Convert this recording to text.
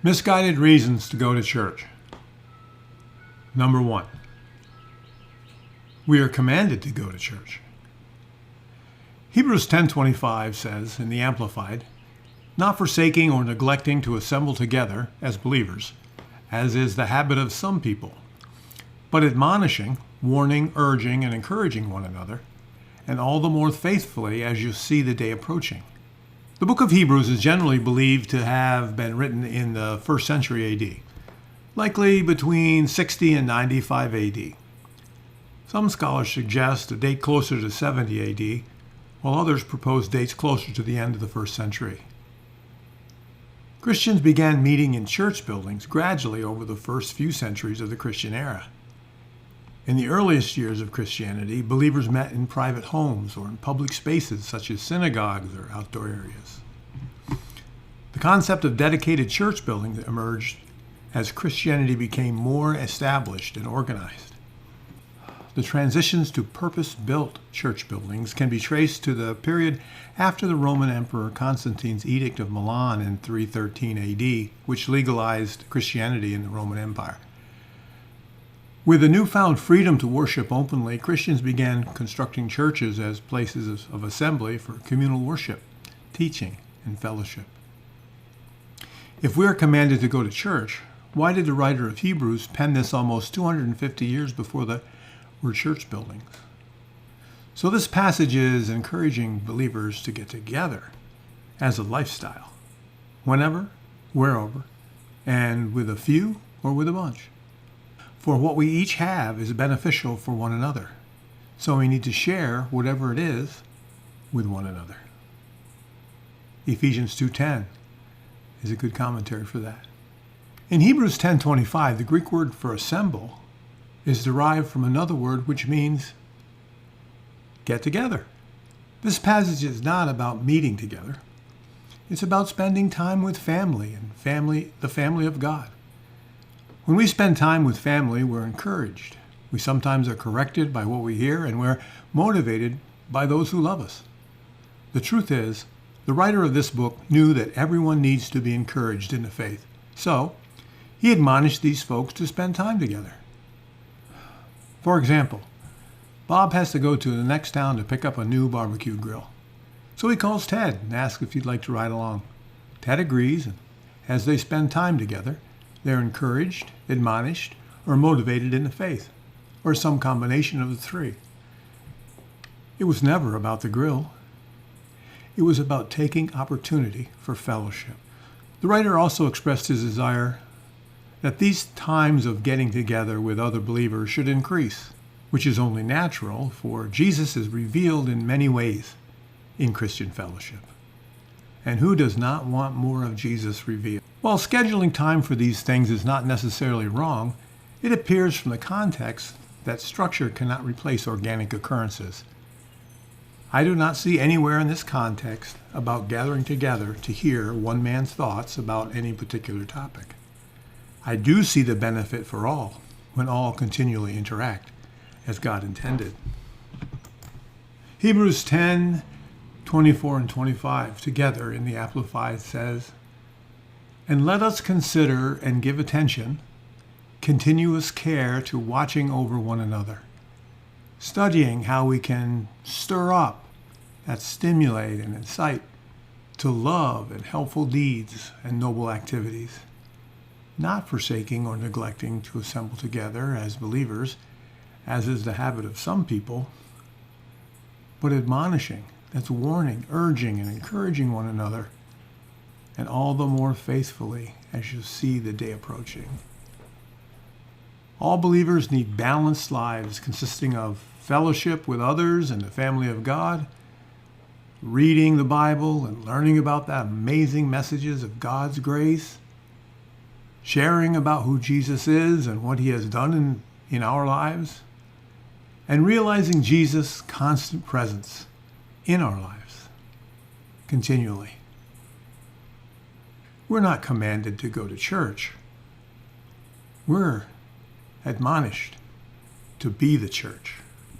Misguided reasons to go to church. Number 1, we are commanded to go to church. Hebrews 10:25 says in the Amplified, "Not forsaking or neglecting to assemble together as believers, as is the habit of some people, but admonishing, warning, urging, and encouraging one another, and all the more faithfully as you see the day approaching." The book of Hebrews is generally believed to have been written in the 1st century AD, likely between 60 and 95 AD. Some scholars suggest a date closer to 70 AD, while others propose dates closer to the end of the 1st century. Christians began meeting in church buildings gradually over the first few centuries of the Christian era. In the earliest years of Christianity, believers met in private homes or in public spaces such as synagogues or outdoor areas. The concept of dedicated church buildings emerged as Christianity became more established and organized. The transitions to purpose-built church buildings can be traced to the period after the Roman Emperor Constantine's Edict of Milan in 313 AD, which legalized Christianity in the Roman Empire. With the newfound freedom to worship openly, Christians began constructing churches as places of assembly for communal worship, teaching, and fellowship. If we are commanded to go to church, why did the writer of Hebrews pen this almost 250 years before there were church buildings? So this passage is encouraging believers to get together as a lifestyle, whenever, wherever, and with a few or with a bunch. For what we each have is beneficial for one another, so we need to share whatever it is with one another. Ephesians 2:10 is a good commentary for that. In Hebrews 10:25, the Greek word for assemble is derived from another word which means get together. This passage is not about meeting together. It's about spending time with family and the family of God. When we spend time with family, we're encouraged. We sometimes are corrected by what we hear, and we're motivated by those who love us. The truth is, the writer of this book knew that everyone needs to be encouraged in the faith. So, he admonished these folks to spend time together. For example, Bob has to go to the next town to pick up a new barbecue grill. So he calls Ted and asks if he'd like to ride along. Ted agrees, and as they spend time together, they're encouraged, admonished, or motivated in the faith, or some combination of the three. It was never about the grill. It was about taking opportunity for fellowship. The writer also expressed his desire that these times of getting together with other believers should increase, which is only natural, for Jesus is revealed in many ways in Christian fellowship. And who does not want more of Jesus revealed? While scheduling time for these things is not necessarily wrong, it appears from the context that structure cannot replace organic occurrences. I do not see anywhere in this context about gathering together to hear one man's thoughts about any particular topic. I do see the benefit for all when all continually interact as God intended. Hebrews 10:24 and 25 together in the Amplified says, "And let us consider and give attention, continuous care to watching over one another, studying how we can stir up, that stimulate and incite to love and helpful deeds and noble activities, not forsaking or neglecting to assemble together as believers, as is the habit of some people, but admonishing," that's warning, urging, and encouraging one another, and all the more faithfully as you see the day approaching. All believers need balanced lives consisting of fellowship with others and the family of God, reading the Bible and learning about the amazing messages of God's grace, sharing about who Jesus is and what he has done in our lives, and realizing Jesus' constant presence in our lives continually. We're not commanded to go to church. We're admonished to be the church.